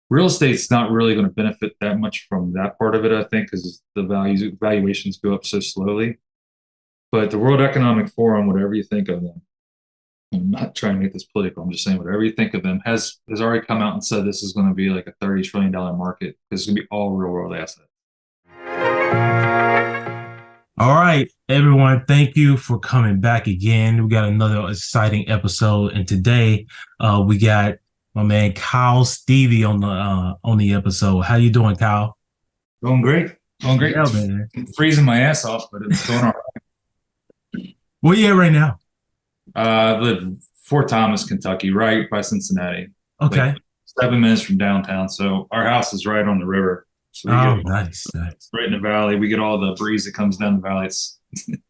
Real estate's not really going to benefit that much from that part of it, I think, because the valuations go up so slowly. But the World Economic Forum, whatever you think of them, I'm not trying to make this political. I'm just saying whatever you think of them has already come out and said this is going to be like a $30 trillion market. It's going to be all real world assets. All right, everyone, thank you for coming back again. We got another exciting episode, and today we got my man Kyle Stevie on the episode. How you doing, Kyle? Going great. Going great. Yeah, man. It's freezing my ass off, but it's going all right. Where you at right now? I live Fort Thomas, Kentucky, right by Cincinnati, like Okay. 7 minutes from downtown. So our house is right on the river. So we Oh, get nice, nice. right in the valley. We get all the breeze that comes down the valley. It's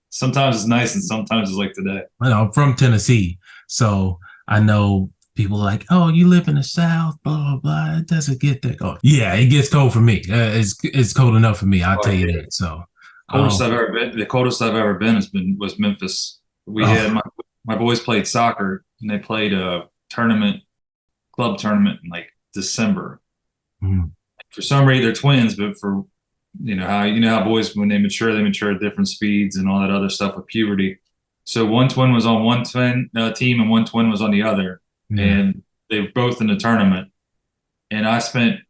sometimes it's nice and sometimes it's like today. I know I'm from Tennessee, so I know people are like, "Oh, you live in the South, blah blah blah." It doesn't get that cold. Yeah, it gets cold for me. It's cold enough for me. I'll tell Oh, you yeah. that. So, Coldest um, I've ever been. The coldest I've ever been was Memphis. We had oh, my boys played soccer and they played a club tournament in like December. mm, For some reason, they're twins, but for you know how boys when they mature at different speeds and all that other stuff with puberty. So one twin was on one twin team and one twin was on the other, yeah. and they were both in the tournament. And I spent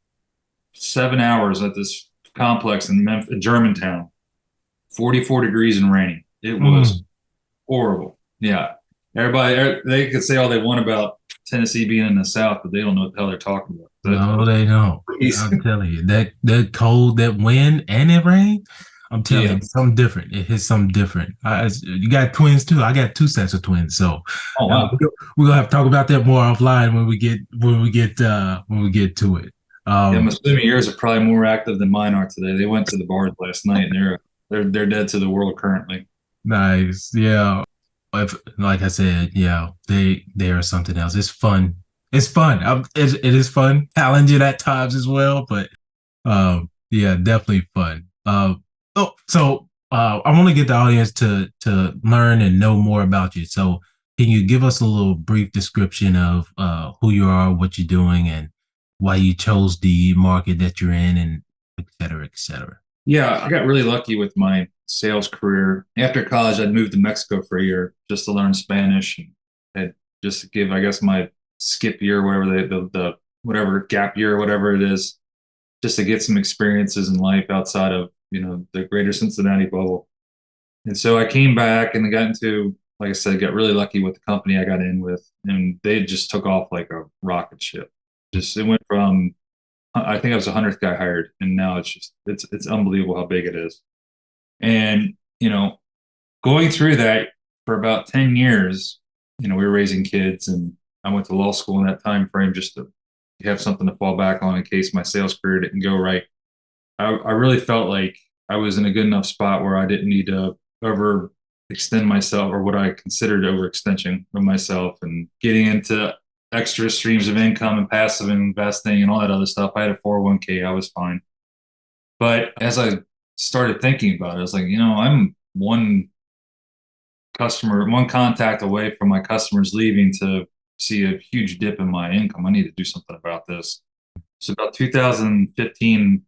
7 hours at this complex in Memphis, Germantown, 44 degrees and raining. It was Mm. horrible. Yeah, they could say all they want about Tennessee being in the South, but they don't know what the hell they're talking about. No, they don't. That I'm telling you, that cold, that wind, and it rain. I'm telling you, yeah. it's something different. It hits something different. You got twins too. I got two sets of twins, so Oh wow. we're gonna have to talk about that more offline when we get to it. Yeah, I'm Um, assuming yours are probably more active than mine are today. They went to the bars last night and they're dead to the world currently. nice, yeah. If, like I said, yeah, they are something else. It's fun. It's fun. It is fun, challenging at times as well, but yeah, definitely fun. I want to get the audience to learn and know more about you. So, can you give us a little brief description of who you are, what you're doing, and why you chose the market that you're in, and et cetera, et cetera. Yeah, I got really lucky with my sales career. After college, I'd moved to Mexico for a year just to learn Spanish and had just to give, I guess, my skip year, whatever the whatever gap year, whatever it is, just to get some experiences in life outside of the greater Cincinnati bubble. And so I came back and got into, like I said, got really lucky with the company I got in with, and they just took off like a rocket ship. Just it went from I think I was the 100th guy hired, and now it's unbelievable how big it is. And going through that for about 10 years, we were raising kids, and I went to law school in that time frame just to have something to fall back on in case my sales career didn't go right. I really felt like I was in a good enough spot where I didn't need to overextend myself or what I considered overextension of myself and getting into extra streams of income and passive investing and all that other stuff. I had a 401k, I was fine. But as I started thinking about it, I was like, I'm one contact away from my customers leaving to see a huge dip in my income. I need to do something about this. So about 2015,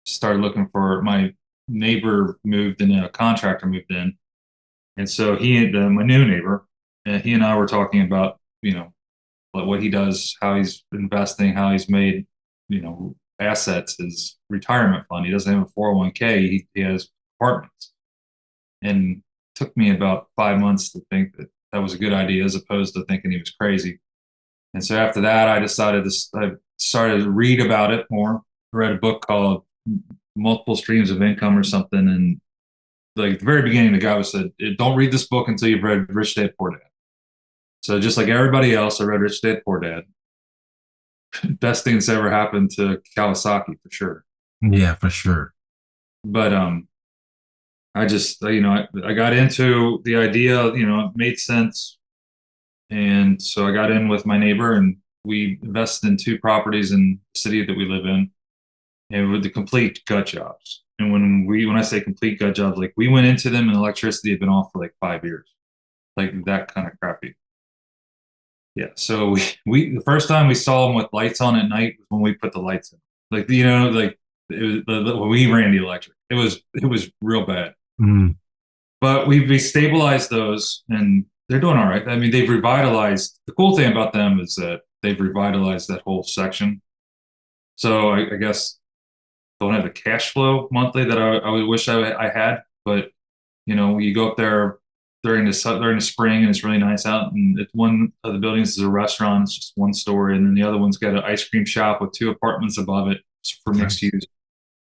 started looking for my neighbor moved in, a contractor moved in. And so my new neighbor, he and I were talking about, like what he does, how he's investing, how he's made, assets, his retirement fund. He doesn't have a 401k, he has apartments. And it took me about 5 months to think that that was a good idea as opposed to thinking he was crazy. And so after that, I started to read about it more. I read a book called Multiple Streams of Income or something. And like at the very beginning, the guy was said, don't read this book until you've read Rich Dad Poor Dad. So just like everybody else, I read Rich Dad Poor Dad. Best thing that's ever happened to Kawasaki for sure. Yeah, for sure. But I just I got into the idea, it made sense. And so I got in with my neighbor and we invested in two properties in the city that we live in and with the complete gut jobs. And when I say complete gut jobs, like we went into them and electricity had been off for like 5 years, like that kind of crappy. Yeah. So we the first time we saw them with lights on at night was when we put the lights in. Like like when we ran the electric, it was real bad. Mm, But we stabilized those, and they're doing all right. I mean, they've revitalized. The cool thing about them is that they've revitalized that whole section. So I guess don't have the cash flow monthly that I would wish I had. But you go up there during the spring, and it's really nice out. And it's one of the buildings is a restaurant. It's just one story, and then the other one's got an ice cream shop with two apartments above it for mixed nice. use.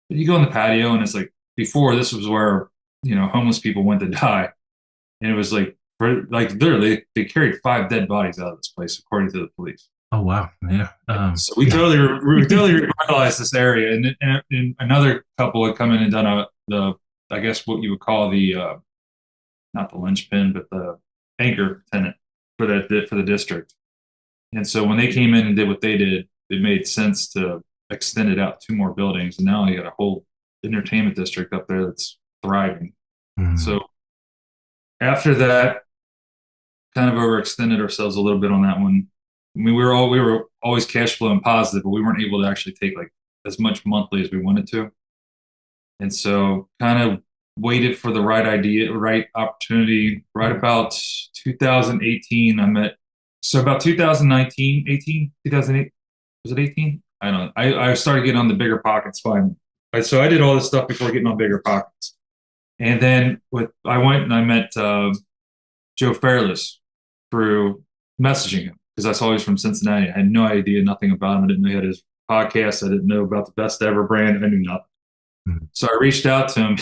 But you go in the patio, and it's like before this was where homeless people went to die, and it was like literally they carried five dead bodies out of this place according to the police. Oh wow. Yeah. So we Yeah. totally revitalized this area, and another couple had come in and done the I guess what you would call the not the linchpin, but the anchor tenant for the district. And so when they came in and did what they did, it made sense to extend it out two more buildings, and now you got a whole entertainment district up there that's thriving. Mm, So after that, kind of overextended ourselves a little bit on that one. I mean, we were always cash flow and positive, but we weren't able to actually take like as much monthly as we wanted to. And so kind of waited for the right idea, right opportunity. Right about 2018, I met. So about 2019, 18, 2008, was it 18? I don't know. I started getting on the bigger pockets finally. So I did all this stuff before getting on bigger pockets. And then I went and I met Joe Fairless through messaging him because I saw he's from Cincinnati. I had no idea, nothing about him. I didn't know he had his podcast. I didn't know about the Best Ever brand. I knew nothing. mm. So I reached out to him.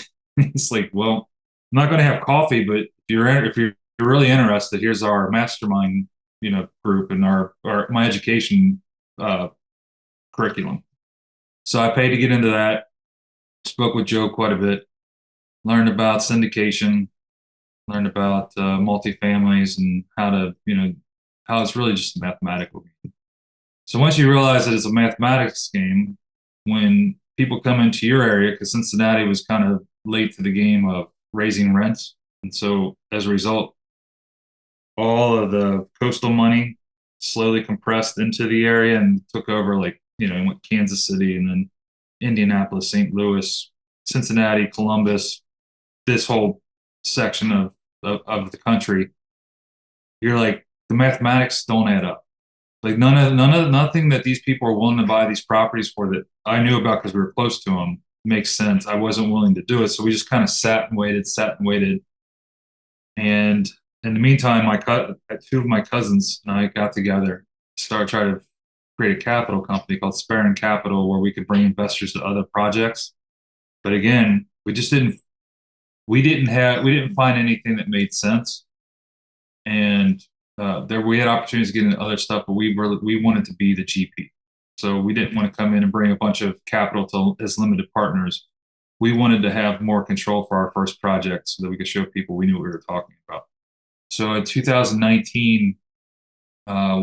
He's like, "Well, I'm not going to have coffee, but if you're really interested, here's our mastermind, group and our my education uh, curriculum." So I paid to get into that. Spoke with Joe quite a bit. Learned about syndication. Learned about multifamilies and how it's really just a mathematical game. So once you realize that it's a mathematics game, when people come into your area, because Cincinnati was kind of late to the game of raising rents, and so as a result, all of the coastal money slowly compressed into the area and took over, like and went Kansas City and then Indianapolis, St. Louis, Cincinnati, Columbus, this whole section of the country. You're like the mathematics don't add up. Like nothing that these people are willing to buy these properties for that I knew about because we were close to them makes sense. I wasn't willing to do it, so we just kind of sat and waited. And in the meantime, two of my cousins and I got together, started trying to create a capital company called Sparing Capital, where we could bring investors to other projects. But again, we didn't find anything that made sense, and there we had opportunities to get into other stuff, but we wanted to be the GP. So we didn't want to come in and bring a bunch of capital to as limited partners. We wanted to have more control for our first project so that we could show people we knew what we were talking about. So in 2019,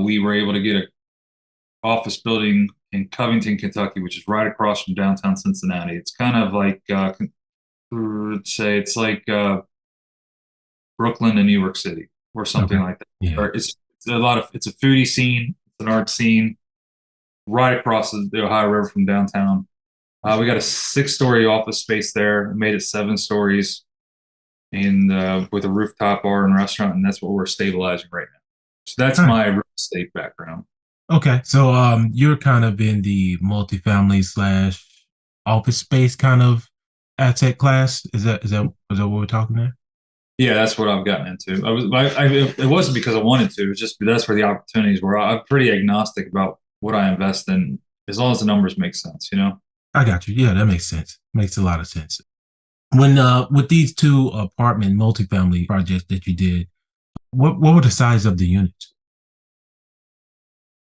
we were able to get an office building in Covington, Kentucky, which is right across from downtown Cincinnati. It's kind of like, let's say it's like Brooklyn and New York City or something Okay. like that. Yeah. Or it's a foodie scene, it's an art scene right across the Ohio River from downtown. We got a 6-story office space there, made it 7 stories, and with a rooftop bar and restaurant, and that's what we're stabilizing right now. So that's Huh. my real estate background. Okay. So you're kind of in the multifamily slash office space kind of asset class. Is that what we're talking there? Yeah, that's what I've gotten into. It wasn't because I wanted to. It was just that's where the opportunities were. I'm pretty agnostic about what I invest in, as long as the numbers make sense. I got you. Yeah, that makes sense. Makes a lot of sense. When with these two apartment multifamily projects that you did, what were the size of the units?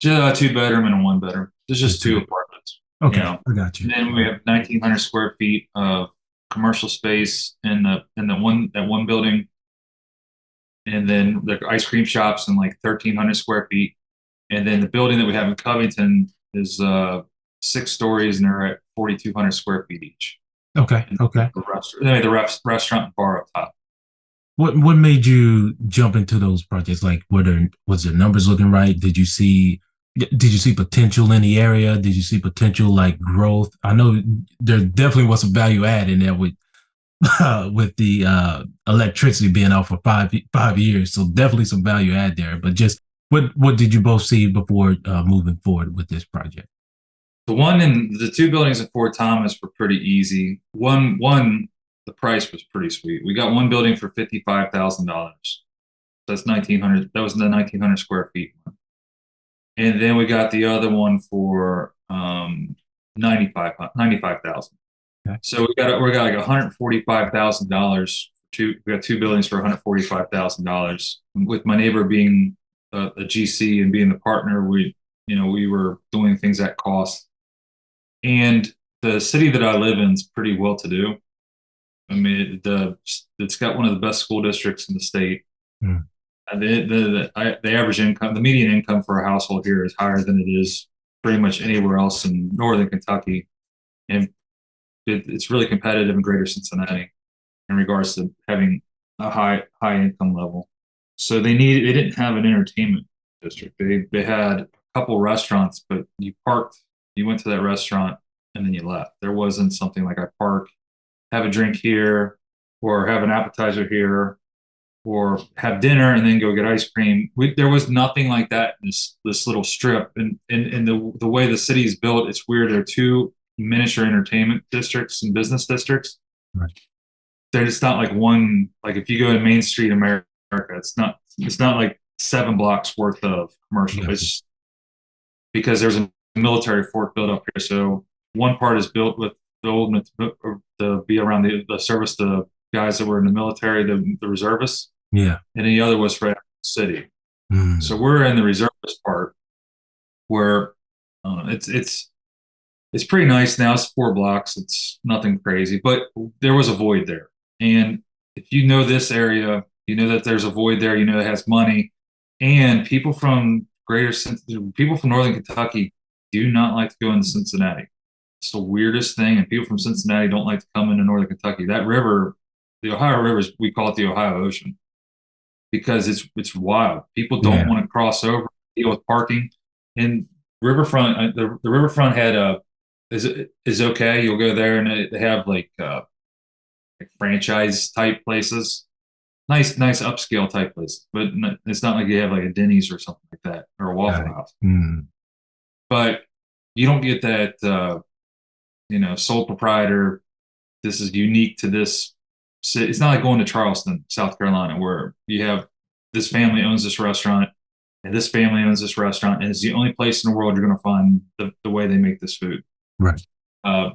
Just a 2 bedroom and a 1 bedroom. There's Just just two. two apartments. you Okay, know. I got you. And then we have 1,900 square feet of commercial space in the one building, and then the ice cream shops in like 1,300 square feet. And then the building that we have in Covington is 6 stories, and they're at 4,200 square feet each. Okay, And okay. the restaurant and bar up top. What made you jump into those projects? Like, was their numbers looking right? Did you see potential in the area? Did you see potential like growth? I know there definitely was some value add in there with with the electricity being out for five years, so definitely some value add there. But just what did you both see before moving forward with this project? The two buildings in Fort Thomas were pretty easy. One, the price was pretty sweet. We got one building for $55,000. That's 1,900. That was the 1,900 square feet one. And then we got the other one for 95,000. Okay. So we got like $145,000. We got two buildings for $145,000. With my neighbor being a GC and being the partner, we were doing things at cost. And the city that I live in is pretty well to do. I mean, it's got one of the best school districts in the state. Mm. The average income, the median income for a household here is higher than it is pretty much anywhere else in northern Kentucky, and it's really competitive in Greater Cincinnati in regards to having a high income level. So they didn't have an entertainment district. They had a couple restaurants, but you went to that restaurant, and then you left. There wasn't something like I park, have a drink here, or have an appetizer here, or have dinner and then go get ice cream. There was nothing like that in this little strip. And the way the city is built, it's weird. There are two miniature entertainment districts and business districts. Right. They're just not like one. Like if you go to Main Street America, it's not like 7 blocks worth of commercial. Yeah. It's because there's a military fort built up here. So one part is built with the old to be around the service the guys that were in the military, the reservists, Yeah. and the other was for the city. Mm. So we're in the reservist part where it's pretty nice now. It's 4 blocks. It's nothing crazy, but there was a void there. And if you know this area, you know that there's a void there. You know it has money, and people from Northern Kentucky do not like to go into Cincinnati. It's the weirdest thing, and people from Cincinnati don't like to come into Northern Kentucky. That river, the Ohio River, we call it the Ohio Ocean because it's wild. People don't Yeah. want to cross over, deal with parking, and riverfront. The riverfront had a is okay. You'll go there, and they have like franchise type places, nice upscale type places, but it's not like you have like a Denny's or something like that or a Got Waffle it. House. Mm. But you don't get that sole proprietor. This is unique to this city. It's not like going to Charleston, South Carolina, where you have this family owns this restaurant and this family owns this restaurant, and it's the only place in the world you're going to find the way they make this food. Right. Uh,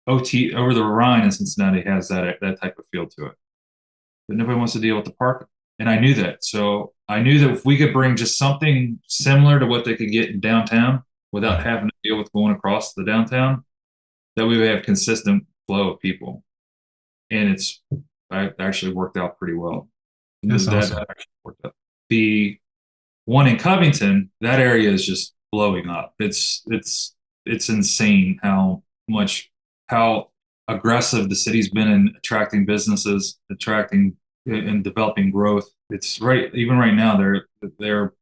OT over the Rhine in Cincinnati has that type of feel to it, but nobody wants to deal with the park. And I knew that, so I knew that if we could bring just something similar to what they could get in downtown without having to deal with going across the downtown, that we would have consistent flow of people. And I actually worked out pretty well. That's That awesome. actually worked out. The one in Covington, that area is just blowing up. It's insane how aggressive the city's been in attracting businesses, attracting and developing growth. It's right even right now they're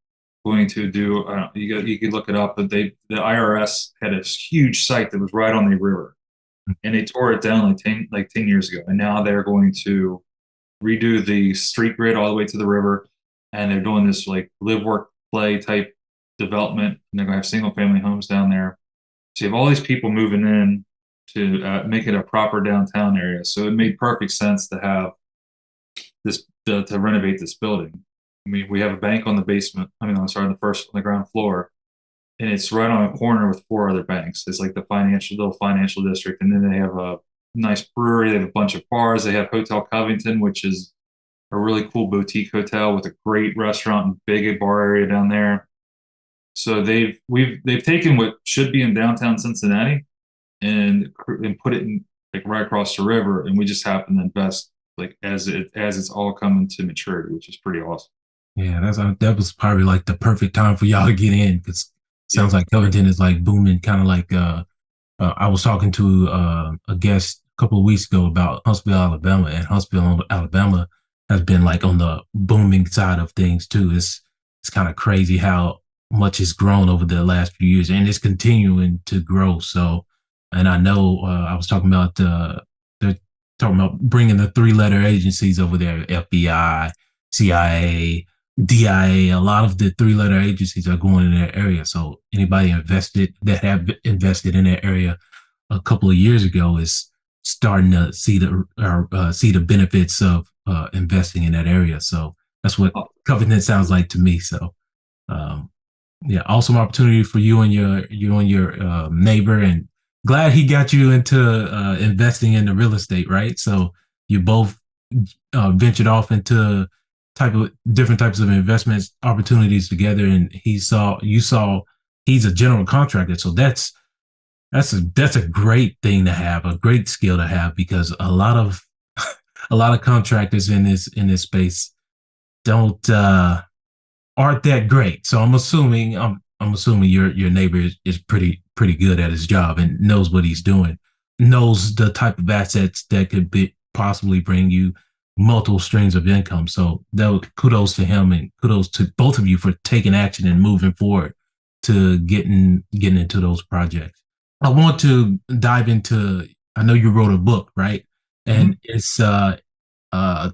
going to do you could look it up, but the IRS had a huge site that was right on the river, and they tore it down like 10 years ago, and now they're going to redo the street grid all the way to the river, and they're doing this like live work play type development, and they're going to have single family homes down there. So you have all these people moving in to make it a proper downtown area. So it made perfect sense to have to renovate this building. I mean, we have a bank on the basement. I mean, I'm sorry, on the ground floor, and it's right on a corner with four other banks. It's like the little financial district, and then they have a nice brewery. They have a bunch of bars. They have Hotel Covington, which is a really cool boutique hotel with a great restaurant and big bar area down there. So they've taken what should be in downtown Cincinnati and put it in like right across the river, and we just happen to invest like as it's all coming to maturity, which is pretty awesome. Yeah, that was probably like the perfect time for y'all to get in because Yeah. sounds like Covington is like booming, kind of like I was talking to a guest a couple of weeks ago about Huntsville, Alabama, and Huntsville, Alabama has been like on the booming side of things too. It's kind of crazy how much has grown over the last few years, and it's continuing to grow. So, and I know I was talking about they're talking about bringing the three-letter agencies over there: FBI, CIA, DIA. A lot of the three-letter agencies are going in that area. So anybody invested that have invested in that area a couple of years ago is starting to see the benefits of investing in that area. So that's what Covington sounds like to me. So um, yeah, awesome opportunity for you and your neighbor, and glad he got you into investing in the real estate, right? So you both ventured off into type of different types of investments opportunities together, and you saw he's a general contractor, so that's a great thing to have, a great skill to have, because a lot of contractors in this space don't aren't that great. So I'm assuming your neighbor is pretty good at his job and knows what he's doing, knows the type of assets that could be possibly bring you multiple streams of income. So kudos to him, and kudos to both of you for taking action and moving forward to getting into those projects. I want to dive into. I know you wrote a book, right? Mhm. And it's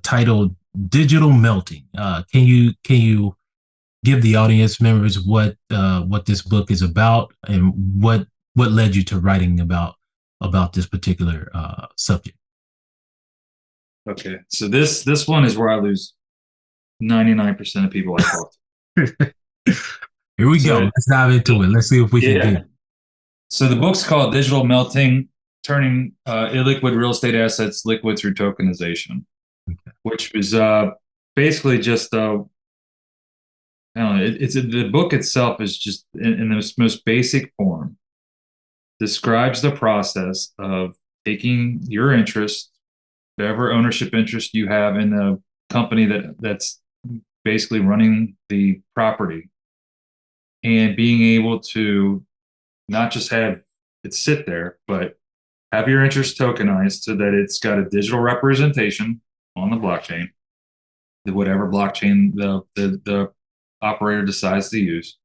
titled "Digital Melting." Can you give the audience members what this book is about, and what led you to writing about this particular subject? Okay, so this one is where I lose 99% of people I talk to. Here we go. So Let's dive into it. Let's see if we can get yeah, it. so the book's called Digital Melting: Turning Illiquid Real Estate Assets Liquid Through Tokenization, which was basically just I don't know. It's the book itself is just in the most basic form describes the process of taking your interest, whatever ownership interest you have in the company that's basically running the property, and being able to not just have it sit there, but have your interest tokenized so that it's got a digital representation on the blockchain, whatever blockchain the operator decides to use,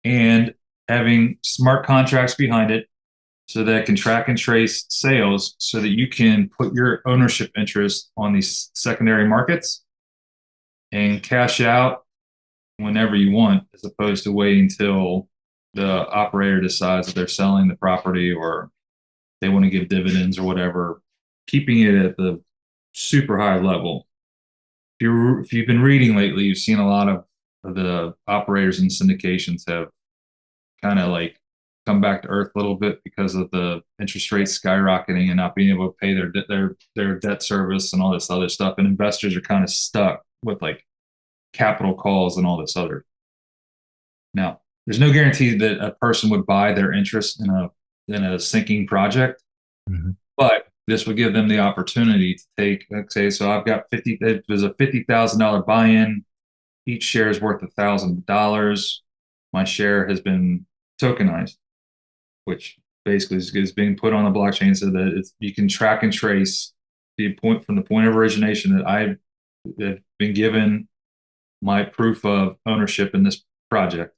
and having smart contracts behind it so that it can track and trace sales so that you can put your ownership interest on these secondary markets and cash out whenever you want, as opposed to waiting until the operator decides that they're selling the property or they want to give dividends or whatever, keeping it at the super high level. If you've been reading lately, you've seen a lot of the operators and syndications have kind of like come back to earth a little bit because of the interest rates skyrocketing and not being able to pay their debt service and all this other stuff. And investors are kind of stuck with like capital calls and all this other. Now, there's no guarantee that a person would buy their interest in a sinking project, Mhm. but this would give them the opportunity to take, let's say, so I've got 50, it was a $50,000 buy-in. Each share is worth $1,000. My share has been tokenized, which basically is being put on the blockchain so that you can track and trace the point from the point of origination that I've been given my proof of ownership in this project.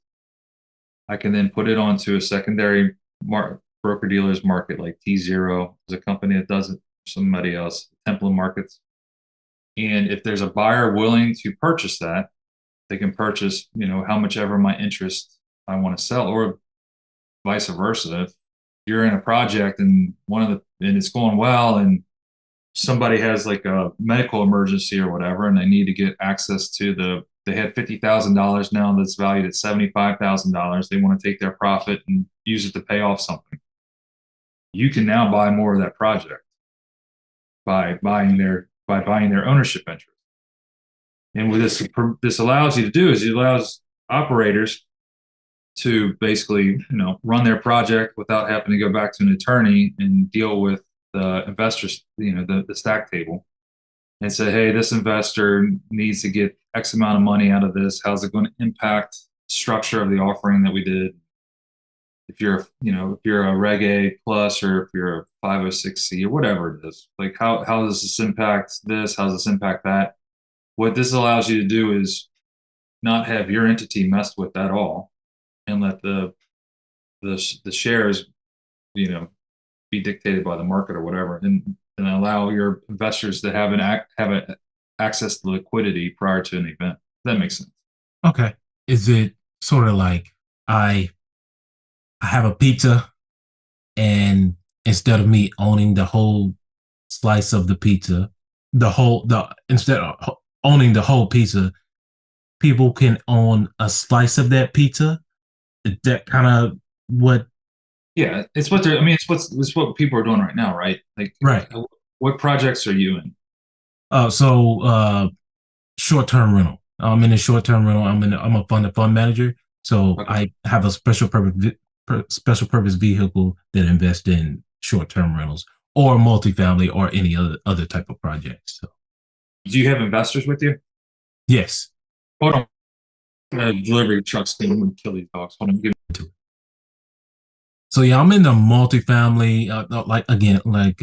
I can then put it onto a secondary broker dealers market like T0 is a company that does it for somebody else, Template Markets. And if there's a buyer willing to purchase that, they can purchase, how much ever my interest I want to sell, or vice versa. If you're in a project and and it's going well, and somebody has like a medical emergency or whatever, and they need to get access to they had $50,000 now that's valued at $75,000. They want to take their profit and use it to pay off something. You can now buy more of that project by buying their ownership interest. And what this allows you to do is it allows operators to basically, run their project without having to go back to an attorney and deal with the investors, the stack table, and say, hey, this investor needs to get X amount of money out of this. How's it going to impact structure of the offering that we did? If you're a Reg A plus, or if you're a 506C or whatever it is, like how does this impact this? How does this impact that? What this allows you to do is not have your entity messed with at all, and let the shares, you know, be dictated by the market or whatever, and allow your investors to have access to liquidity prior to an event. That makes sense. Okay. Is it sort of like I I have a pizza and instead of me owning the whole slice of the pizza, the instead of owning the whole pizza, people can own a slice of that pizza. Is that kind of what? Yeah, it's what they're. I mean, it's what people are doing right now, right? Like, Right. what projects are you in? So short term rental. I'm in a short term rental. I'm a fund manager. So Okay. I have a special purpose vehicle that invests in short term rentals or multifamily or any other type of projects. So Do you have investors with you? yes. Hold on. Delivery trucks thing would kill these dogs. Hold on. So yeah, I'm in the multifamily, like again, like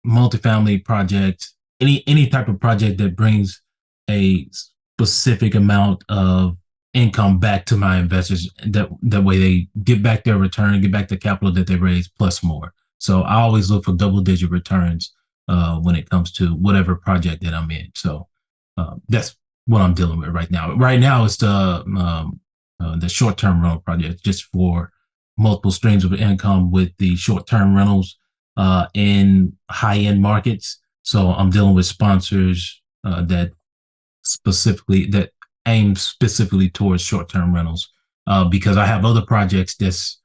multifamily project, any type of project that brings a specific amount of income back to my investors. That way they get back their return, get back the capital that they raised plus more. So I always look for double digit returns when it comes to whatever project that I'm in. So that's what I'm dealing with right now. Right now, it's the short term rental project just for multiple streams of income with the short-term rentals in high-end markets. So I'm dealing with sponsors that aim specifically towards short-term rentals because I have other projects that's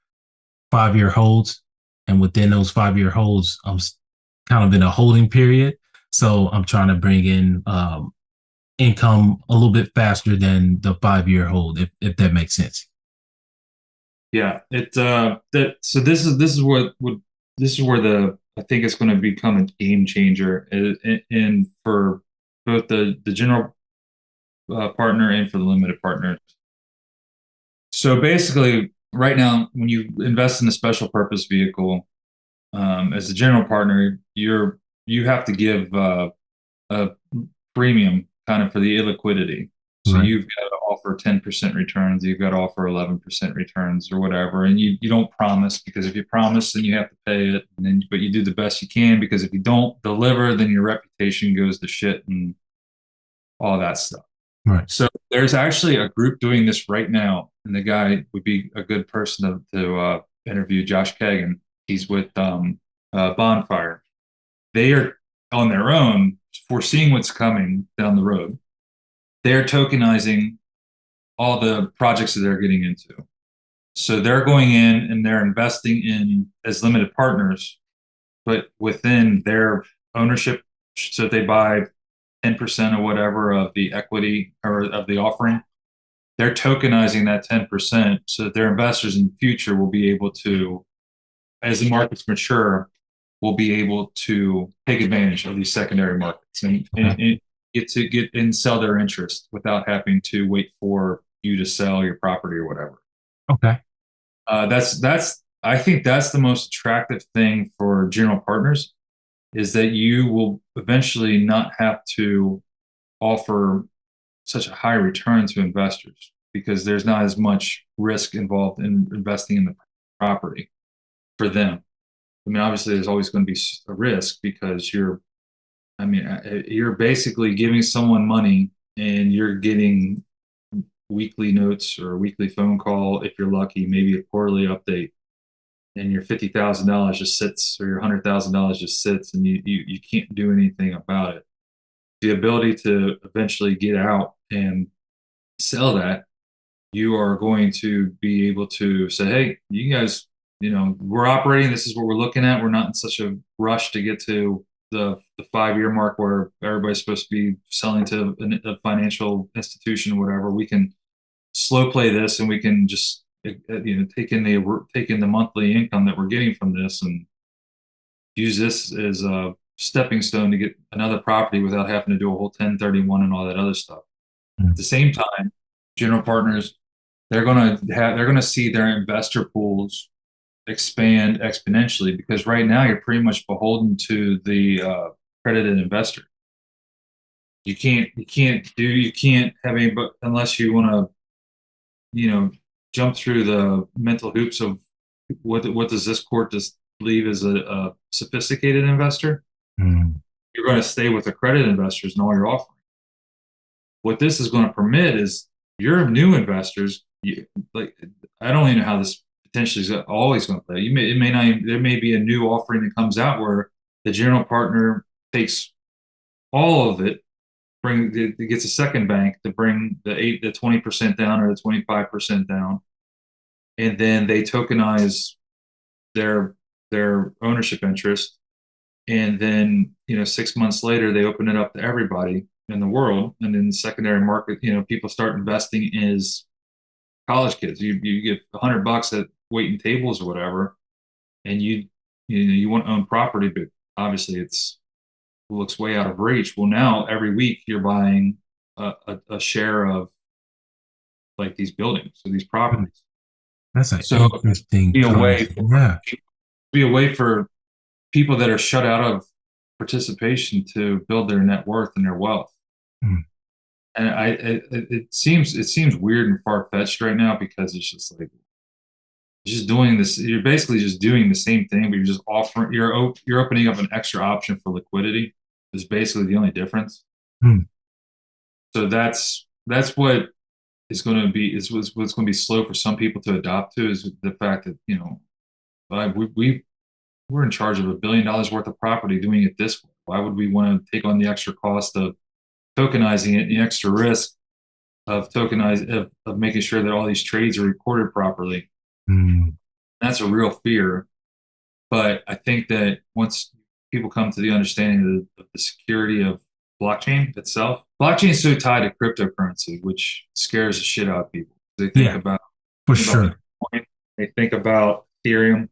5 year holds, and within those 5 year holds, I'm kind of in a holding period. So I'm trying to bring in income a little bit faster than the 5 year hold, if that makes sense. Yeah, it that so this is what would this is where the I think it's going to become a game changer in for both the general partner and for the limited partner. So basically, right now, when you invest in a special purpose vehicle, as a general partner, you have to give a premium kind of for the illiquidity. So Right. you've got to offer 10% returns, you've got to offer 11% returns or whatever. And you don't promise, because if you promise, then you have to pay it. And then, but you do the best you can, because if you don't deliver, then your reputation goes to shit and all that stuff. Right. So there's actually a group doing this right now. And the guy would be a good person to interview, Josh Kagan. He's with Bonfire. They are on their own, foreseeing what's coming down the road. They're tokenizing all the projects that they're getting into. So they're going in and they're investing in as limited partners, but within their ownership. So they buy 10% or whatever of the equity or of the offering. They're tokenizing that 10% so that their investors in the future will be able to, as the markets mature, will be able to take advantage of these secondary markets Okay. and get and sell their interest without having to wait for you to sell your property or whatever. Okay. That's I think that's the most attractive thing for general partners, is that you will eventually not have to offer such a high return to investors, because there's not as much risk involved in investing in the property for them. I mean, obviously, there's always going to be a risk, because I mean, you're basically giving someone money and you're getting weekly notes or a weekly phone call, if you're lucky, maybe a quarterly update, and your $50,000 just sits, or your $100,000 just sits, and you can't do anything about it. The ability to eventually get out and sell that, you are going to be able to say, hey, you guys, we're operating. This is what we're looking at. We're not in such a rush to get to the 5 year mark where everybody's supposed to be selling to a financial institution or whatever. We can slow play this, and we can just take in the monthly income that we're getting from this, and use this as a stepping stone to get another property without having to do a whole 1031 and all that other stuff. At the same time, general partners, they're gonna see their investor pools expand exponentially, because right now you're pretty much beholden to the accredited investor. you can't have any, but unless you want to, jump through the mental hoops of what does this court just believe as a sophisticated investor? Mm, You're going to stay with accredited investors and all you're offering. What this is going to permit is your new investors. Like, I don't even know how this potentially is always going to play. It may not. There may be a new offering that comes out where the general partner takes all of it, it gets a second bank to bring the 20% down or the 25% down, and then they tokenize their ownership interest, and then 6 months later they open it up to everybody in the world, and then the secondary market, people start investing as college kids. You get $100 at waiting tables or whatever, and you want to own property, but obviously it looks way out of reach. Well, now every week you're buying a share of like these buildings or these mm. properties. That's an So interesting be a way concept. for Yeah. be a way for people that are shut out of participation to build their net worth and their wealth. Mm, And it seems weird and far fetched right now because it's just like just doing this. You're basically just doing the same thing, but you're just offering. You're opening up an extra option for liquidity. Is basically the only difference. mm. So that's what is going to be is what's going to be slow for some people to adopt to is the fact that we're in charge of $1 billion worth of property doing it this way. Why would we want to take on the extra cost of tokenizing it, the extra risk of making sure that all these trades are recorded properly? Mm. That's a real fear. But I think that once people come to the understanding of the security of blockchain itself, blockchain is so tied to cryptocurrency, which scares the shit out of people. They think Yeah, about for think about sure. Bitcoin, they think about Ethereum,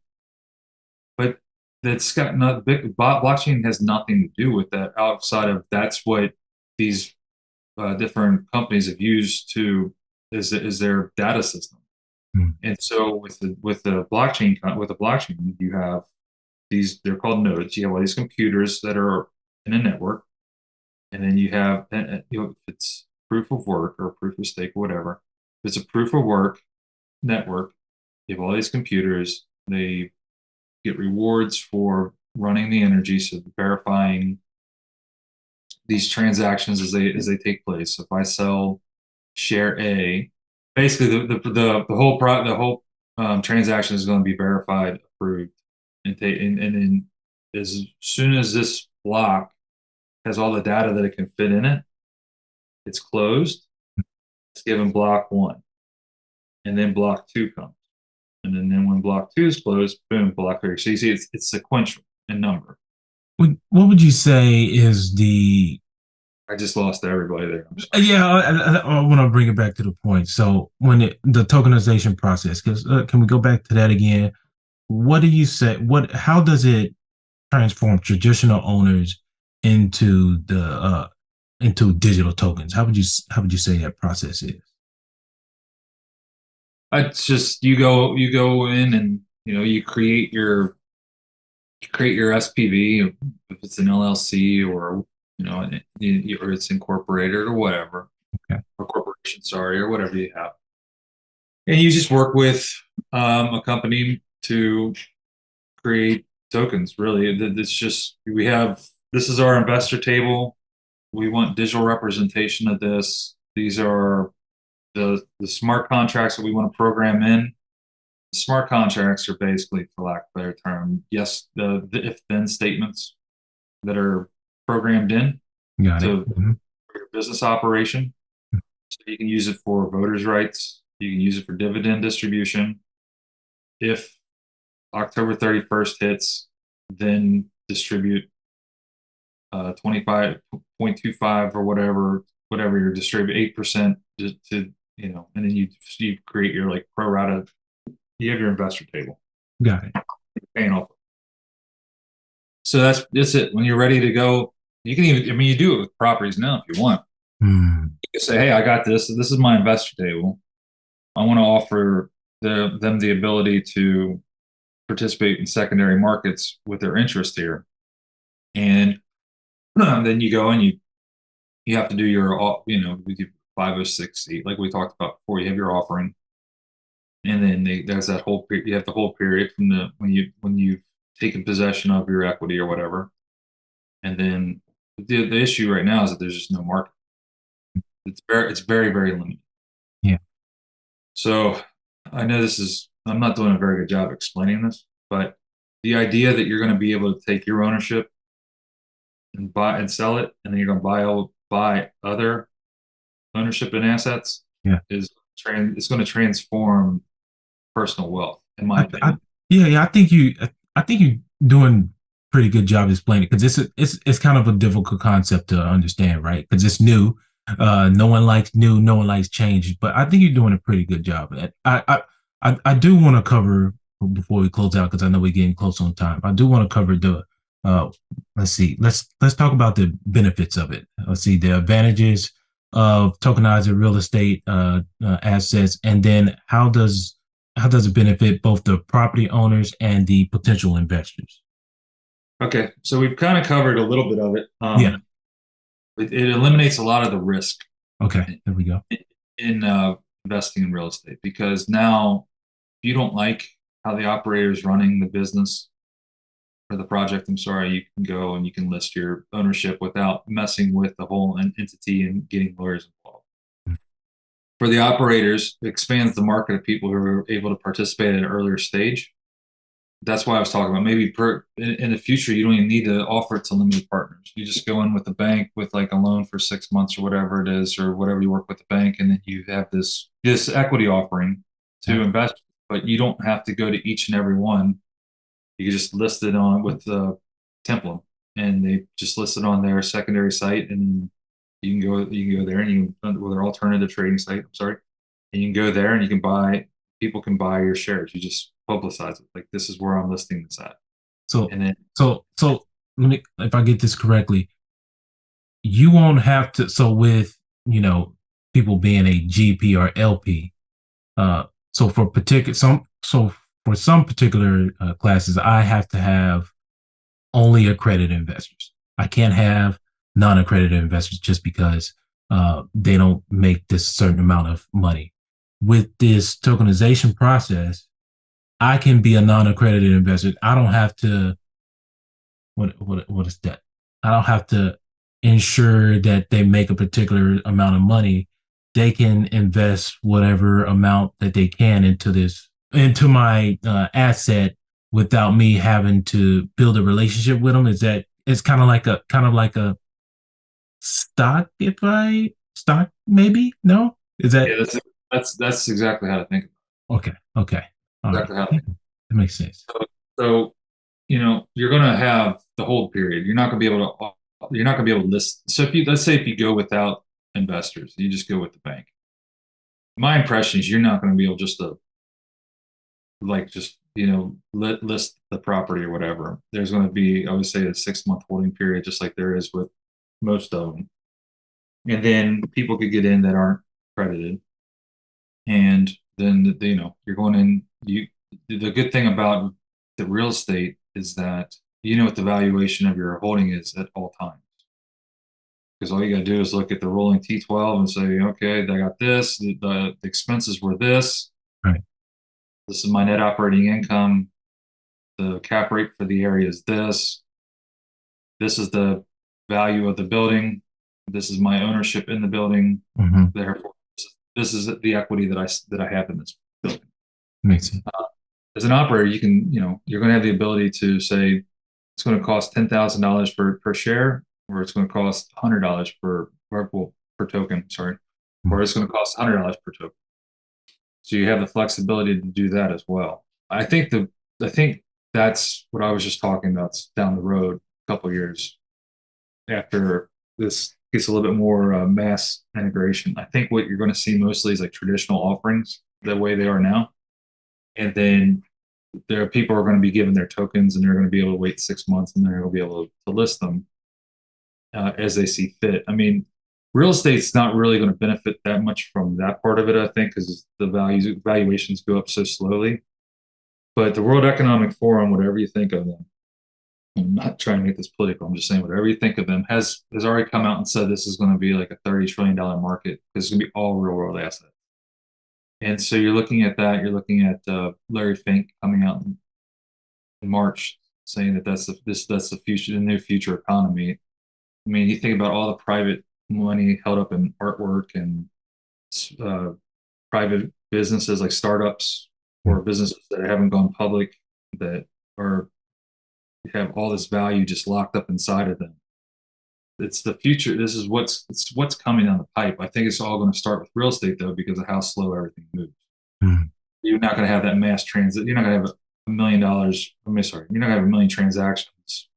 but that's got not blockchain has nothing to do with that outside of that's what these different companies have used to is their data system. Mm, And so with the blockchain, you have they're called nodes. You have all these computers that are in a network, and then you have if it's proof of work or proof of stake or whatever. If it's a proof of work network, you have all these computers. They get rewards for running the energy, so verifying these transactions as they take place. So if I sell share A, basically the whole transaction is going to be verified, approved, and then as soon as this block has all the data that it can fit in it, it's closed. It's given block one, and then block two comes, and then when block two is closed, boom, block three. So you see, it's sequential in number. what would you say is the I just lost everybody there. I'm sorry. yeah, I want to bring it back to the point. So when the tokenization process, because can we go back to that again? What do you say? How does it transform traditional owners into the into digital tokens? How would you say that process is? It's just you go in and you create your SPV if it's an LLC or or it's incorporated or whatever, Okay. or corporation, sorry, or whatever you have, and you just work with a company to create tokens. Really, it's just this is our investor table. We want digital representation of this. These are the smart contracts that we want to program in. Smart contracts are basically, for lack of a better term, yes, the if-then statements that are programmed in Got it. to your business operation. So you can use it for voters' rights. You can use it for dividend distribution. If October 31st hits, then distribute 25.25 or whatever you're distribute 8% and then you create your like pro rata. You have your investor table. Got it. You're paying off. So that's it. When you're ready to go, you can even, I mean, you do it with properties now if you want. Mm, You can say, hey, I got this. This is my investor table. I want to offer them the ability to participate in secondary markets with their interest here. And then you go and you have to do your, with your 506C, like we talked about before. You have your offering, and then there's that whole you have the whole period from the when you've taken possession of your equity or whatever, and then the issue right now is that there's just no market. It's very very limited. Yeah. So I know I'm not doing a very good job explaining this, but the idea that you're going to be able to take your ownership and buy and sell it, and then you're going to buy other ownership and assets Yeah. it's going to transform personal wealth, in my I, opinion. yeah. I think you're doing pretty good job explaining it because it's kind of a difficult concept to understand, right? Because it's new. No one likes new. No one likes change. But I think you're doing a pretty good job. I do want to cover before we close out because I know we're getting close on time. I do want to cover the. Uh, let's see. Let's talk about the benefits of it. Let's see the advantages of tokenizing real estate assets, and then how does it benefit both the property owners and the potential investors? Okay, so we've kind of covered a little bit of it. Yeah. It eliminates a lot of the risk Okay. There we go. in investing in real estate, because now if you don't like how the operator is running the business or the project, I'm sorry, you can go and you can list your ownership without messing with the whole entity and getting lawyers involved. For the operators, it expands the market of people who are able to participate at an earlier stage. That's why I was talking about maybe in the future, you don't even need to offer it to limited partners. You just go in with the bank with like a loan for 6 months or whatever it is, or whatever you work with the bank, and then you have this equity offering Yeah. to invest. But you don't have to go to each and every one. You can just list it on with the Templum, and they just list it on their secondary site, and you can go there and you can, well, their alternative trading site. I'm sorry, and you can go there and you can buy. People can buy your shares. You just publicize it like this is where I'm listing this at, So and then so let me if I get this correctly, you won't have to. So with people being a GP or LP, so for particular some particular classes, I have to have only accredited investors. I can't have non-accredited investors just because they don't make this certain amount of money. With this tokenization process, I can be a non-accredited investor. I don't have to what is that? I don't have to ensure that they make a particular amount of money. They can invest whatever amount that they can into my asset without me having to build a relationship with them. Is that it's kind of like a stock? If I stock, maybe no. Is that yeah, that's exactly how to think. okay? Okay, all right. Exactly how to Yeah, think. that makes sense. So you're going to have the hold period. You're not going to be able to list. So if you let's say if you go without investors, you just go with the bank. My impression is you're not going to be able just to like just list the property or whatever. There's going to be, I would say, a 6 month holding period, just like there is with most of them. And then people could get in that aren't credited, and then you're going in. The good thing about the real estate is that you know what the valuation of your holding is at all times, because all you got to do is look at the rolling T12 and say, okay, I got this. The expenses were this. Right. This is my net operating income. The cap rate for the area is this. This is the value of the building. This is my ownership in the building. Mm-hmm. Therefore, this is the equity that I have in this building. Makes sense. As an operator, you're going to have the ability to say it's going to cost $10,000 per share, or it's going to cost $100 per token. Sorry, or it's going to cost $100 per token. So you have the flexibility to do that as well. I think that's what I was just talking about down the road, a couple of years after this gets a little bit more mass integration. I think what you're going to see mostly is like traditional offerings the way they are now, and then there are people who are going to be given their tokens, and they're going to be able to wait 6 months, and they're going to be able to list them as they see fit. I mean, real estate's not really going to benefit that much from that part of it, I think, because the valuations go up so slowly. But the World Economic Forum, whatever you think of them, I'm not trying to make this political. I'm just saying whatever you think of them has already come out and said this is going to be like a $30 trillion market because it's going to be all real world assets. And so you're looking at that. You're looking at Larry Fink coming out in March saying that that's the future, the new future economy. I mean, you think about all the private money held up in artwork and uh, private businesses like startups or businesses that haven't gone public that are have all this value just locked up inside of them. It's the future. This is what's coming down the pipe. I think it's all going to start with real estate though, because of how slow everything moves. Mm. You're not going to have that mass transit. You're not going to have $1 million. I mean, sorry, you're not going to have a million transactions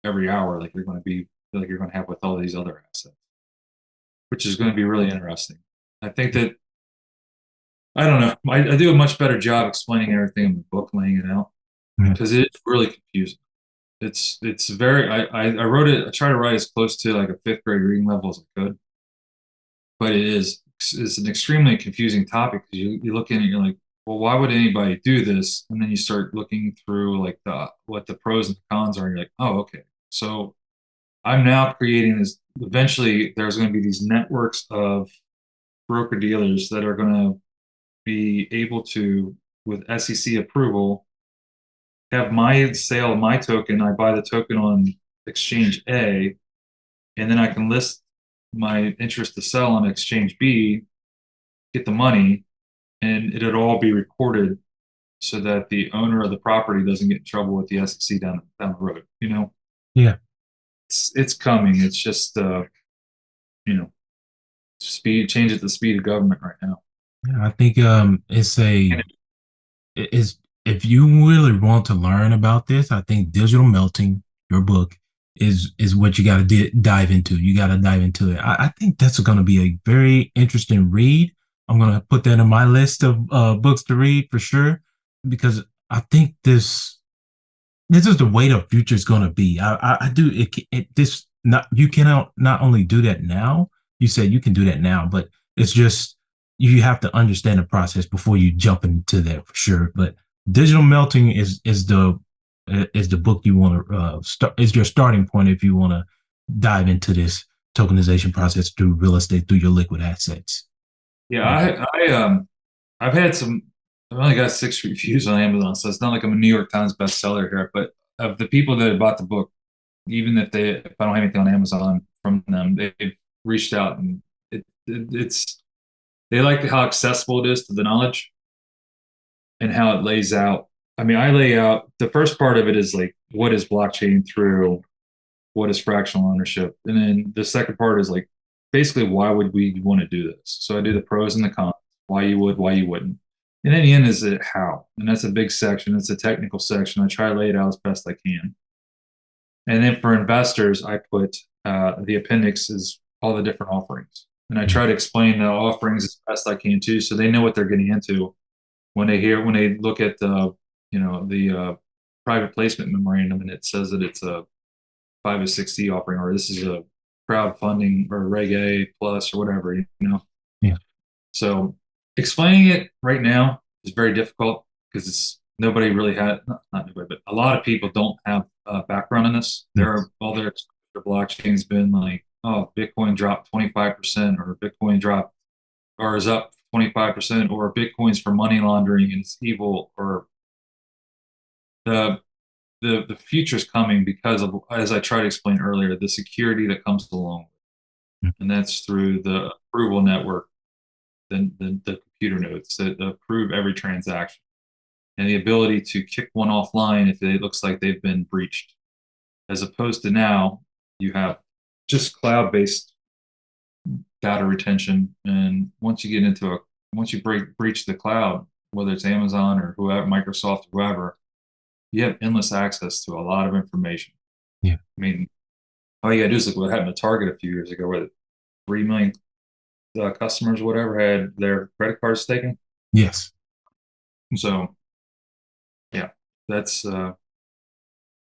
every hour like you're going to have with all these other assets, which is going to be really interesting. I think that I don't know. I do a much better job explaining everything in the book, laying it out Yeah. because it's really confusing. It's very I wrote it. I try to write as close to like a fifth grade reading level as I could, but it's an extremely confusing topic because you look in it, you're like, well, why would anybody do this? And then you start looking through like the what the pros and the cons are, and you're like, oh, okay. So I'm now creating this. Eventually, there's going to be these networks of broker dealers that are going to be able to, with SEC approval, have my sale of my token. I buy the token on exchange A, and then I can list my interest to sell on exchange B, get the money, and it'll all be recorded so that the owner of the property doesn't get in trouble with the SEC down the road. You know, Yeah. it's coming. It's just you know, speed change at the speed of government right now. Yeah, I think it's And a is if you really want to learn about this, I think digital melting, your book, is what you got to dive into. You got to dive into it. I think that's going to be a very interesting read. I'm going to put that in my list of books to read for sure because I think this is the way the future is going to be. I do it. This not you cannot not only do that now. You said you can do that now, but it's just you have to understand the process before you jump into that for sure. But digital melting is the book you want to start is your starting point if you want to dive into this tokenization process through real estate through your liquid assets. yeah, Yeah. I've had some. I've only got 6 reviews on Amazon, so it's not like I'm a New York Times bestseller here. But of the people that have bought the book, even if I don't have anything on Amazon from them, they've reached out and it's they like how accessible it is to the knowledge and how it lays out. I mean, I lay out the first part of it is like what is blockchain through what is fractional ownership, and then the second part is like basically why would we want to do this. So I do the pros and the cons, why you would, why you wouldn't, and then the end is it how, and that's a big section. It's a technical section. I try to lay it out as best I can, and then for investors, I put the appendix is all the different offerings, and I try to explain the offerings as best I can too, so they know what they're getting into when they look at the private placement memorandum and it says that it's a 506C offering, or this is a crowdfunding or Reg A plus or whatever, you know. Yeah. So explaining it right now is very difficult because it's nobody really had not nobody, but a lot of people don't have a background in this. There Yes. are all their blockchain's been like, oh, Bitcoin dropped 25%, or Bitcoin dropped or is up 25%, or Bitcoin's for money laundering and it's evil, or the the future's coming because of, as I tried to explain earlier, the security that comes along, and that's through the approval network, the computer nodes that approve every transaction, and the ability to kick one offline if it looks like they've been breached, as opposed to now you have just cloud-based data retention, and once you breach the cloud, whether it's Amazon or whoever, Microsoft, whoever, you have endless access to a lot of information. Yeah. I mean, all you gotta do is look what happened to Target a few years ago, where 3 million customers, or whatever, had their credit cards taken. Yes. So yeah, that's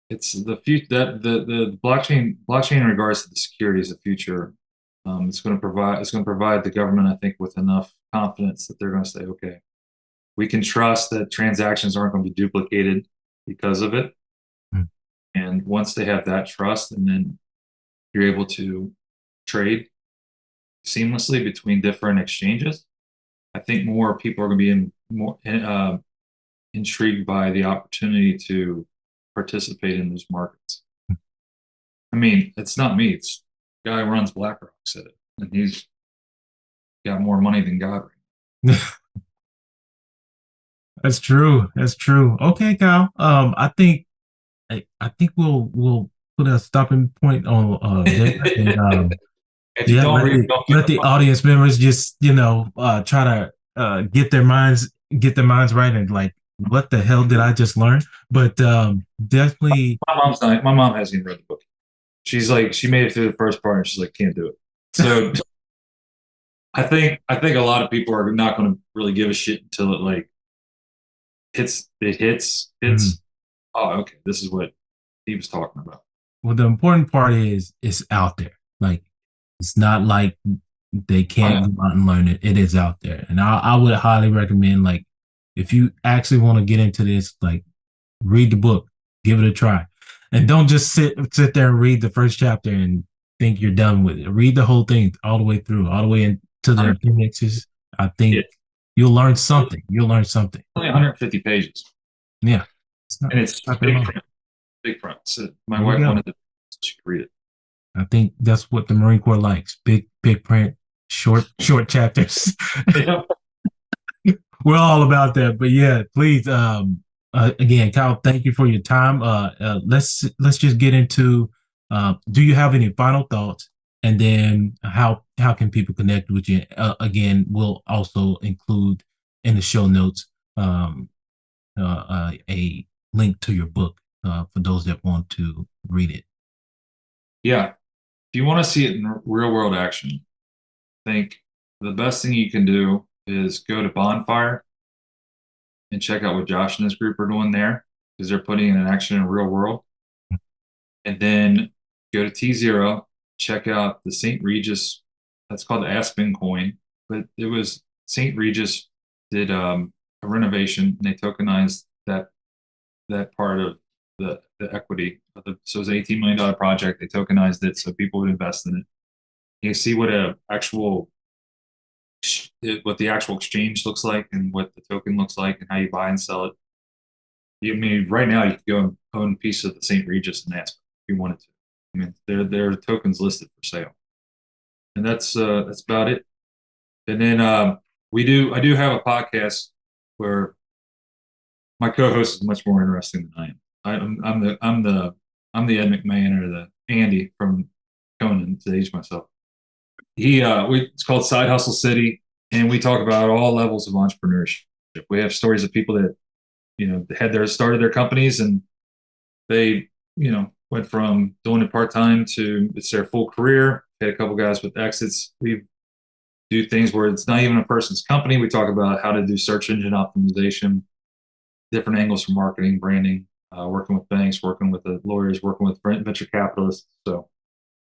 it's the future. That the blockchain in regards to the security is the future. It's going to provide the government, I think, with enough confidence that they're going to say, okay, we can trust that transactions aren't going to be duplicated because of it. Mm. And once they have that trust, and then you're able to trade seamlessly between different exchanges, I think more people are going to be more intrigued by the opportunity to participate in those markets. I mean, it's not me. It's the guy who runs BlackRock said it, and he's got more money than God. That's true. That's true. Okay, Kyle. I think we'll put a stopping point on there, and If you yeah, don't read, don't get let the the book. audience members just try to get their minds right and like what the hell did I just learn? But definitely, My mom's not. My mom hasn't even read the book. She's like, she made it through the first part, and she's like, can't do it. So I think a lot of people are not going to really give a shit until it like hits. It hits. mm, Oh, okay. This is what he was talking about. well, the important part is it's out there. Like it's not like they Oh can't yeah. go out and learn it. It is out there, and I would highly recommend like if you actually want to get into this, like read the book, give it a try, and don't just sit there and read the first chapter and think you're done with it. Read the whole thing all the way through, all the way into the 100, appendixes. I yeah, think you'll learn something. You'll learn something. only 150 pages, Yeah, it's not, and it's not that big long. print. Big print. So my There you wife go. wanted to, so she could read it. I think that's what the Marine Corps likes: big print, short chapters. Yeah. We're all about that. But yeah, please, again, Kyle, thank you for your time. Let's just get into. Do you have any final thoughts? And then how can people connect with you? Again, we'll also include in the show notes a link to your book for those that want to read it. Yeah. If you want to see it in real world action, I think the best thing you can do is go to Bonfire and check out what Josh and his group are doing there because they're putting it in action in real world. And then go to T Zero, check out the St. Regis. That's called the Aspen coin, but it was St. Regis did a renovation and they tokenized that part of the equity. So it was an $18 million project. They tokenized it so people would invest in it. You see what the actual exchange looks like and what the token looks like and how you buy and sell it. I mean, right now you could go and own a piece of the St. Regis and Aspen if you wanted to. I mean, there are tokens listed for sale, and that's about it. And then I do have a podcast where my co-host is much more interesting than I am. I'm the Ed McMahon or the Andy from Conan to age myself. It's called Side Hustle City, and we talk about all levels of entrepreneurship. We have stories of people that started their companies and they went from doing it part time to it's their full career. Had a couple guys with exits. We do things where it's not even a person's company. We talk about how to do search engine optimization, different angles for marketing, branding, working with banks, working with the lawyers, working with venture capitalists. So if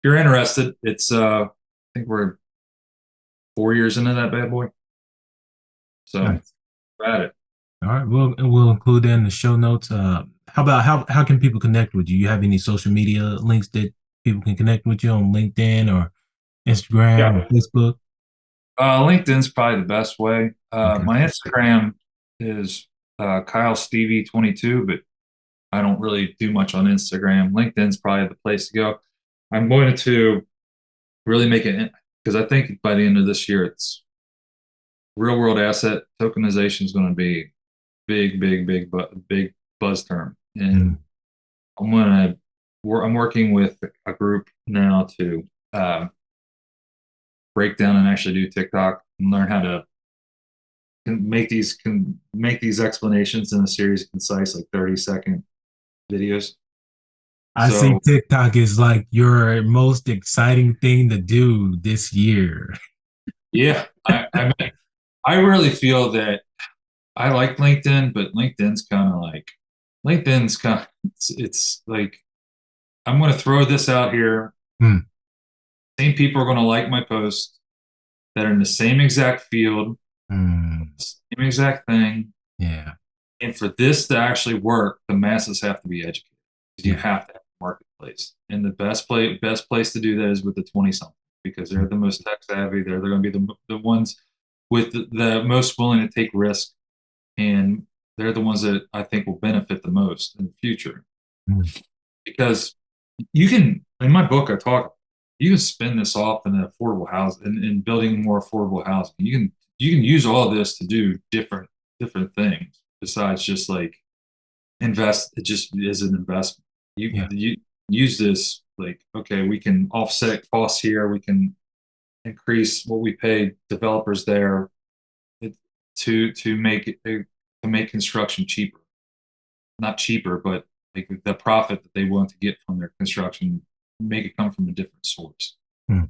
you're interested, it's I think we're 4 years into that bad boy. So Nice. at it. All right, we'll include that in the show notes. How about how can people connect with you? You have any social media links that people can connect with you on LinkedIn or Instagram or Yeah. Facebook? LinkedIn's probably the best way. Okay. My Instagram is Kyle Stevie 22, but I don't really do much on Instagram. LinkedIn's probably the place to go. I'm going to really make it because I think by the end of this year, it's real world asset tokenization is going to be big buzz term, Mm. and I'm working with a group now to break down and actually do TikTok and learn how to can make these explanations in a series of concise, like 30-second videos. I see So TikTok is like your most exciting thing to do this year. yeah, I really feel that I like LinkedIn, but LinkedIn's kind of it's like I'm going to throw this out here. Mm, Same people are going to like my post that are in the same exact field, mm, same exact thing. yeah, And for this to actually work, the masses have to be educated. You yeah. have to. marketplace. And the best place to do that is with the 20 something because they're the most tech savvy. They're going to be the ones with the most willing to take risk, and they're the ones that I think will benefit the most in the future. Mm. Because you can, in my book, I talk, you can spin this off in an affordable house and building more affordable housing. You can use all this to do different things besides just like invest. It just is an investment. Yeah. You use this like, okay, we can offset costs here. We can increase what we pay developers there to make it to make construction cheaper. Not cheaper, but like the profit that they want to get from their construction, make it come from a different source. Mm.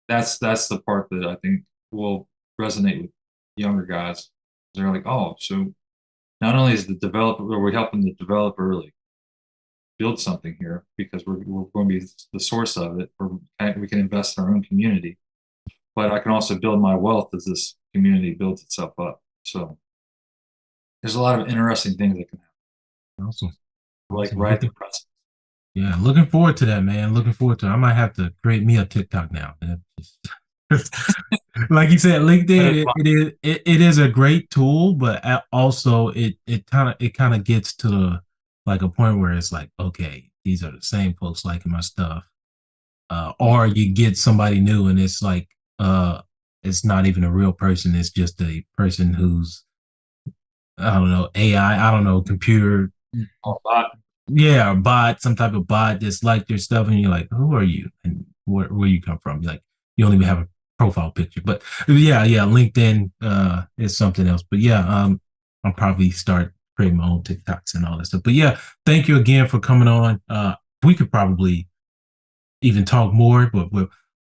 That's the part that I think will resonate with younger guys. They're like, oh, so not only is the developer, are we helping the developer like build something here because we're going to be the source of it, or we can invest in our own community, but I can also build my wealth as this community builds itself up. So there's a lot of interesting things that can happen, Awesome. like Awesome. right at the press. Yeah, looking forward to that, man. Looking forward to it. I might have to create me a TikTok now. Like you said, LinkedIn it is a great tool, but also it kind of gets to like a point where it's like, okay, these are the same folks liking my stuff. Or you get somebody new and it's like it's not even a real person, it's just a person who's, I don't know, AI, I don't know, computer, A lot. yeah, or bot, some type of bot that's like your stuff, and you're like, who are you, and where you come from? You're like, you don't even have a profile picture, but yeah, LinkedIn is something else. But yeah, I'll probably start creating my own TikToks and all that stuff. But yeah, thank you again for coming on. We could probably even talk more, but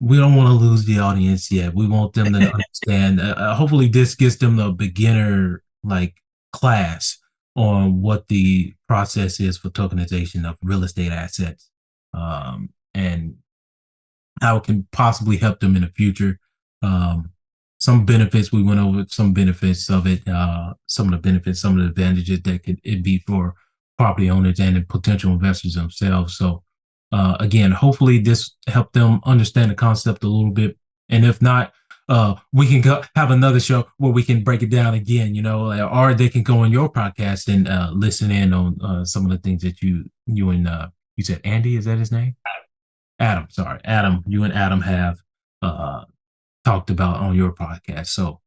we don't want to lose the audience yet. We want them to understand. Hopefully, this gives them the beginner like class on what the process is for tokenization of real estate assets, and how it can possibly help them in the future. Some benefits we went over, some benefits of it, some of the benefits, some of the advantages that could it be for property owners and potential investors themselves. So again, hopefully this helped them understand the concept a little bit. And if not, we can have another show where we can break it down again, or they can go on your podcast and listen in on some of the things that you and you said Andy, is that his name? Adam, sorry, Adam. You and Adam have talked about on your podcast. So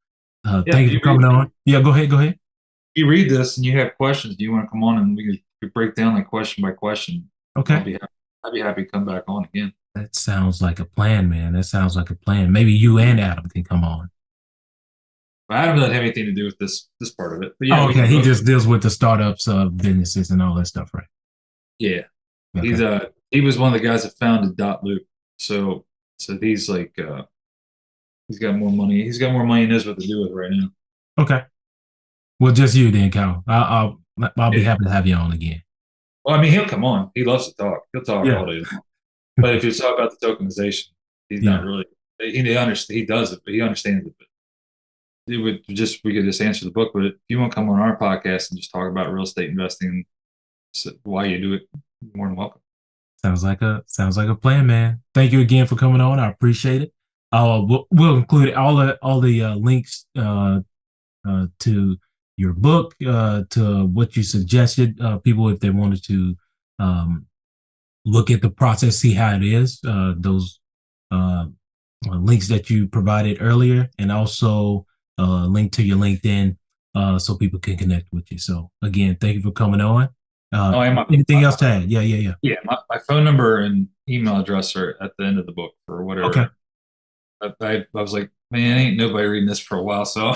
Yeah, thank you for coming on. Yeah, go ahead. if you read this and you have questions, do you want to come on and we can break down like question by question? Okay. I'd be happy to come back on again. That sounds like a plan, man. That sounds like a plan. Maybe you and Adam can come on. But Adam doesn't have anything to do with this part of it. But yeah, Oh, we okay. can He both. just deals with the startups, businesses, and all that stuff, right? Yeah, Okay. he was one of the guys that founded Dot Loop. So he's like he's got more money. He's got more money than knows what to do with right now. Okay. Well, just you then, Kyle. I'll be Yeah. happy to have you on again. Well, I mean, he'll come on. He loves to talk. He'll talk Yeah. all day long. But if you talk about the tokenization, he's Yeah. not really. He understands. He does it, but he understands it. But we could just answer the book. But if you want to come on our podcast and just talk about real estate investing, why you do it, you're more than welcome. Sounds like a plan, man. Thank you again for coming on. I appreciate it. We'll include all the links to your book, to what you suggested, people if they wanted to look at the process, see how it is. Those uh, links that you provided earlier, and also link to your LinkedIn, so people can connect with you. So again, thank you for coming on. Anything else to add? Yeah. Yeah, my phone number and email address are at the end of the book for whatever. Okay. I was like, man, ain't nobody reading this for a while, so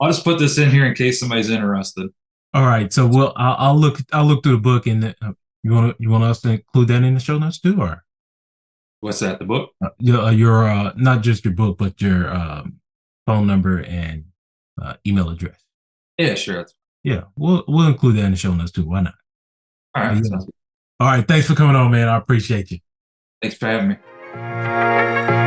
I'll just put this in here in case somebody's interested. All right. So I'll look through the book, and you want us to include that in the show notes too, or What's that? The book? your not just your book, but your phone number and email address. Yeah, sure. Yeah, we'll include that in the show notes too. Why not? All right. Yeah. All right. Thanks for coming on, man. I appreciate you. Thanks for having me.